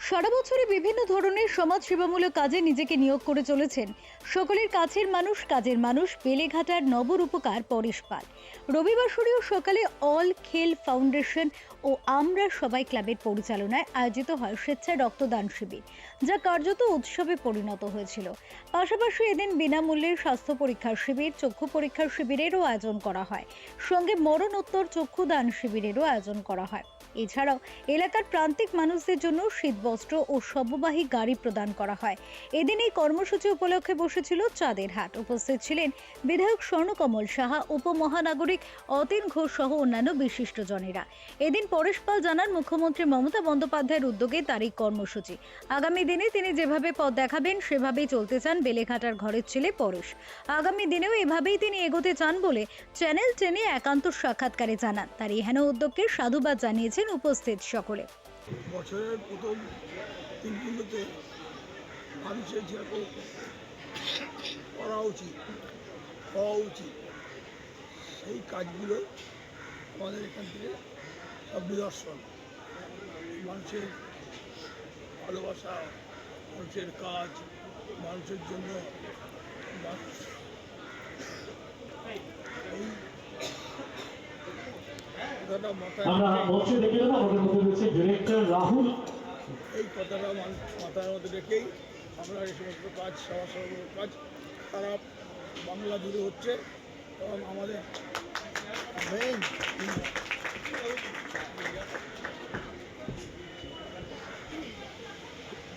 সারা বছরই বিভিন্ন ধরনের সমাজ সেবামূলক কাজে নিজেকে নিয়োগ করে চলেছেন সকলের কাছের কাজের মানুষ বেলেঘাটার নবরূপকার পরেশ পাল। রবিবার সকালে অল খেল ফাউন্ডেশন ও আমরা সবাই ক্লাবের পরিচালনায় আয়োজিত হয় স্বেচ্ছায় রক্তদান শিবির, যা কার্যত উৎসবে পরিণত হয়েছিল। পাশাপাশি এদিন বিনামূল্যে স্বাস্থ্য পরীক্ষার শিবির, চক্ষু পরীক্ষার শিবিরেরও আয়োজন করা হয়, সঙ্গে মরণোত্তর চক্ষুদান শিবিরেরও আয়োজন করা হয়। এছাড়াও এলাকার প্রান্তিক মানুষদের জন্য শীতবস্ত্র ও শববাহী গাড়ি প্রদান করা হয়। এদিন এই কর্মসূচি উপলক্ষে বসেছিল চাঁদের হাট। উপস্থিত ছিলেন বিধায়ক স্বর্ণকমল সাহা, উপমহানাগরিক অতীন ঘোষ সহ অন্যান্য বিশিষ্টজনেরা। এদিন পরেশ পাল জানান, মুখ্যমন্ত্রী মমতা বন্দ্যোপাধ্যায়ের উদ্যোগে তার এই কর্মসূচি। আগামী দিনে তিনি যেভাবে পথ দেখাবেন সেভাবেই চলতে চান বেলেঘাটার ঘরের ছেলে পরেশ। আগামী দিনেও এভাবেই তিনি এগোতে চান বলে চ্যানেল 10-এ একান্ত সাক্ষাৎকারে জানান। তার এই হেন উদ্যোগকে সাধুবাদ জানিয়েছেন উপস্থিত সকলে। বছরের প্রথম দিনগুলোতে মানুষের যেরকম করা উচিত, হওয়া উচিত, সেই কাজগুলো আমাদের এখান থেকে সব নিদর্শন। মানুষের ভালোবাসা, মানুষের কাজ, মানুষের জন্য মানুষ এই কথাটা মাথায় মাথার মধ্যে রেখেই আমরা এই সমস্ত কাজ, সমাজসেবামূলক কাজ তারা বাংলা জুড়ে হচ্ছে। এবং আমাদের মেইন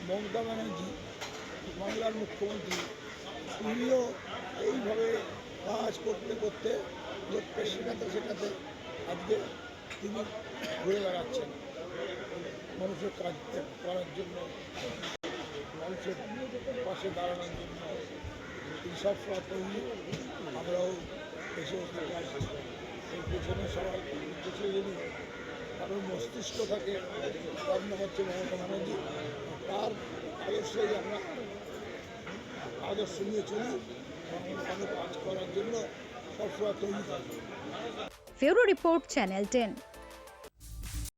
মমতা ব্যানার্জি, বাংলার মুখ্যমন্ত্রী, তিনিও এইভাবে কাজ করতে করতে লোককে শেখাতে আজকে তিনি ঘুরে বেড়াচ্ছেন মানুষের কাজ করার জন্য, মানুষের পাশে দাঁড়ানোর জন্য। এই সব তৈরি আমরাও এসে কাজ এই পেছনে সবাই পেছনে যদি কারোর মস্তিষ্ক থাকে, তার নাম হচ্ছে মমতা ব্যানার্জি। তার আদর্শেই আমরা আদর্শ নিয়ে চলি এবং কাজ করার জন্য সবসময় তৈরি থাকি। ফেরো রিপোর্ট, চ্যানেল 10।